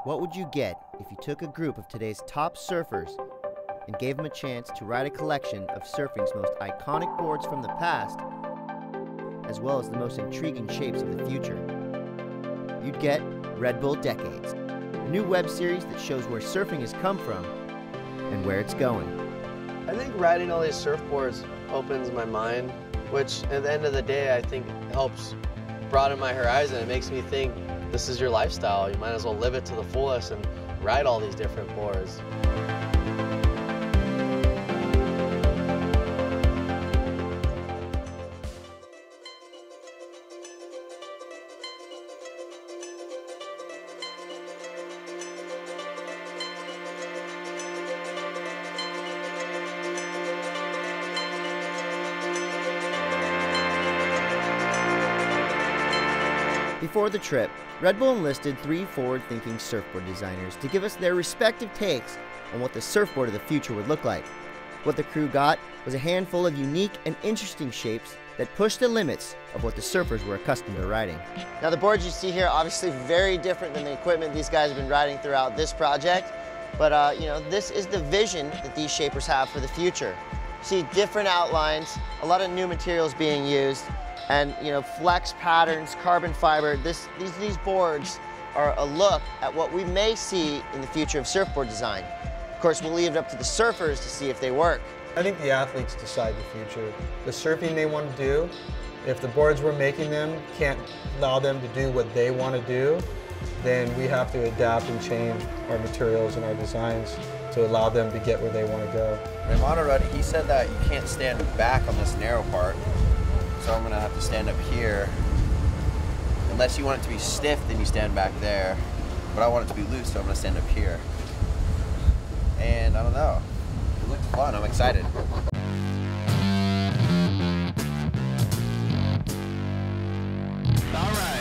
What would you get if you took a group of today's top surfers and gave them a chance to ride a collection of surfing's most iconic boards from the past, as well as the most intriguing shapes of the future? You'd get Red Bull Decades, a new web series that shows where surfing has come from and where it's going. I think riding all these surfboards opens my mind, which at the end of the day I think helps broaden my horizon. It makes me think this is your lifestyle. You might as well live it to the fullest and ride all these different boards. Before the trip, Red Bull enlisted 3 forward-thinking surfboard designers to give us their respective takes on what the surfboard of the future would look like. What the crew got was a handful of unique and interesting shapes that pushed the limits of what the surfers were accustomed to riding. Now the boards you see here are obviously very different than the equipment these guys have been riding throughout this project, but you know, this is the vision that these shapers have for the future. You see different outlines, a lot of new materials being used, and you know, flex patterns, carbon fiber. These boards are a look at what we may see in the future of surfboard design. Of course, we'll leave it up to the surfers to see if they work. I think the athletes decide the future. The surfing they want to do, if the boards we're making them can't allow them to do what they want to do, then we have to adapt and change our materials and our designs to allow them to get where they want to go. Romano, he said that you can't stand back on this narrow part. So I'm gonna have to stand up here. Unless you want it to be stiff, then you stand back there. But I want it to be loose, so I'm gonna stand up here. And I don't know, it looks fun, I'm excited. All right.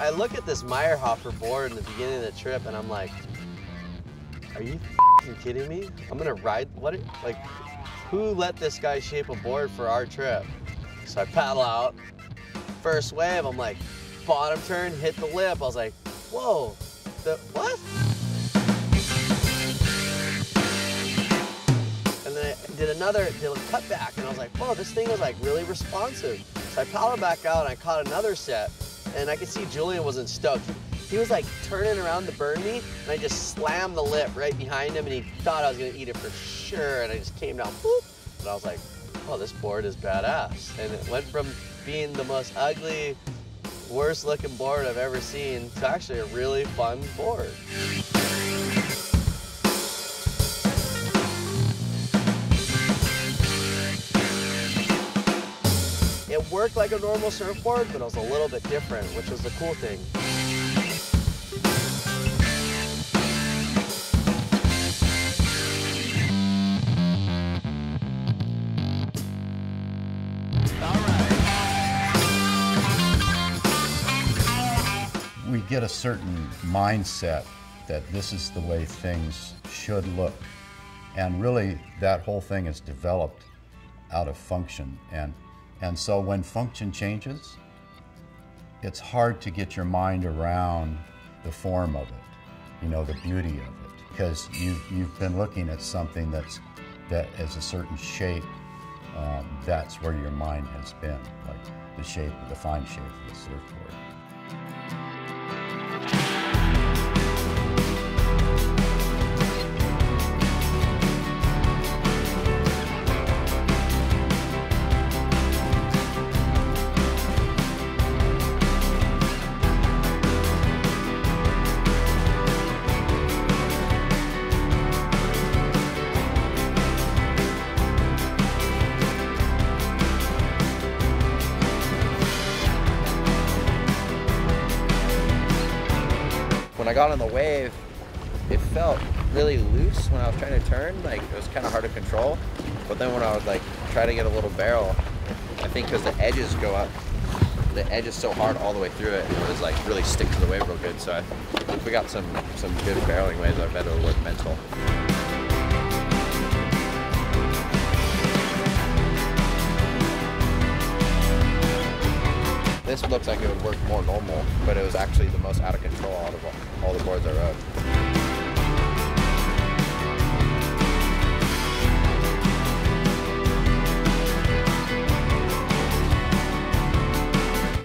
I look at this Meyerhofer board in the beginning of the trip and I'm like, are you kidding me? I'm gonna ride, like, who let this guy shape a board for our trip? So I paddle out, first wave, I'm like, bottom turn, hit the lip. I was like, whoa, what? And then I did a cutback and I was like, whoa, this thing was like really responsive. So I paddled back out and I caught another set. And I could see Julian wasn't stoked. He was like turning around to burn me, and I just slammed the lip right behind him, and he thought I was gonna eat it for sure, and I just came down, boop, and I was like, oh, this board is badass. And it went from being the most ugly, worst looking board I've ever seen to actually a really fun board. It worked like a normal surfboard, but it was a little bit different, which was the cool thing. We get a certain mindset that this is the way things should look. And really, that whole thing is developed out of function. And so when function changes, it's hard to get your mind around the form of it, you know, the beauty of it, because you've been looking at something that has a certain shape. That's where your mind has been, like the shape, the fine shape of the surfboard. When I got on the wave, it felt really loose when I was trying to turn. Like, it was kind of hard to control. But then when I would like try to get a little barrel, I think because the edges go up, the edge is so hard all the way through it, it was like really stick to the wave real good. So if we got some good barreling waves, I bet it'll work mental. This looks like it would work more normal, but it was actually the most out of control out of all the boards I rode.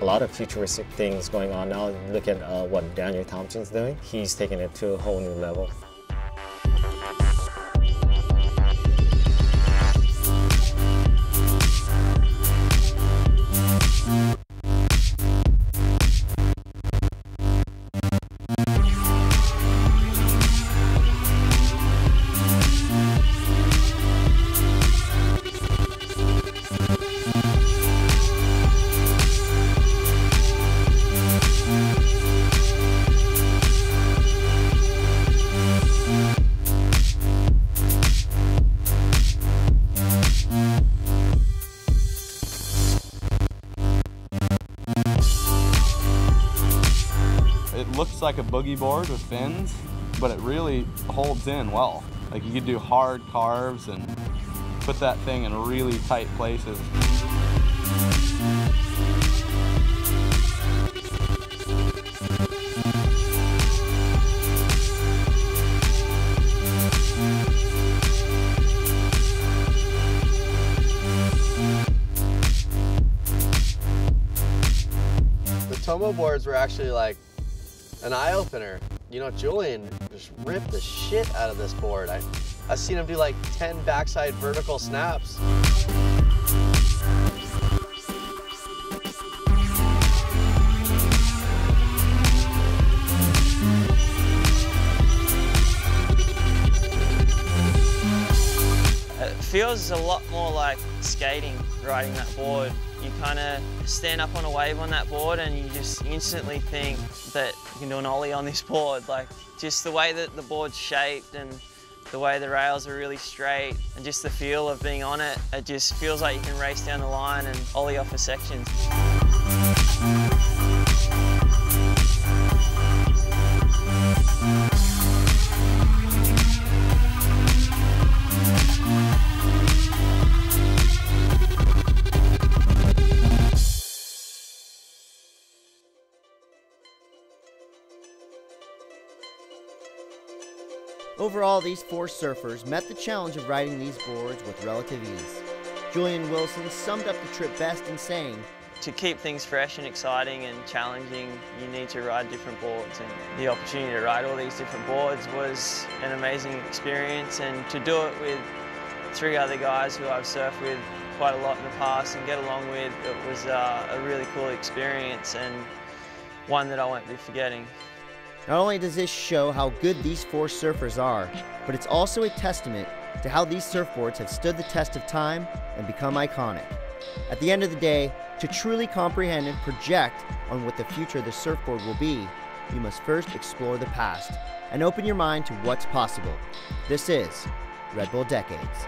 A lot of futuristic things going on now. Look at what Daniel Thompson's doing. He's taking it to a whole new level. It looks like a boogie board with fins, but it really holds in well. Like, you could do hard carves and put that thing in really tight places. The Tomo boards were actually like an eye-opener. You know, Julian just ripped the shit out of this board. I've seen him do like 10 backside vertical snaps. It feels a lot more like skating, riding that board. You kind of stand up on a wave on that board and you just instantly think that you can do an ollie on this board. Like, just the way that the board's shaped and the way the rails are really straight and just the feel of being on it, it just feels like you can race down the line and ollie off a section. Overall, these four surfers met the challenge of riding these boards with relative ease. Julian Wilson summed up the trip best in saying, To keep things fresh and exciting and challenging, you need to ride different boards, and the opportunity to ride all these different boards was an amazing experience, and to do it with 3 other guys who I've surfed with quite a lot in the past and get along with, it was a really cool experience and one that I won't be forgetting. not only does this show how good these 4 surfers are, but it's also a testament to how these surfboards have stood the test of time and become iconic. At the end of the day, to truly comprehend and project on what the future of the surfboard will be, you must first explore the past and open your mind to what's possible. This is Red Bull Decades.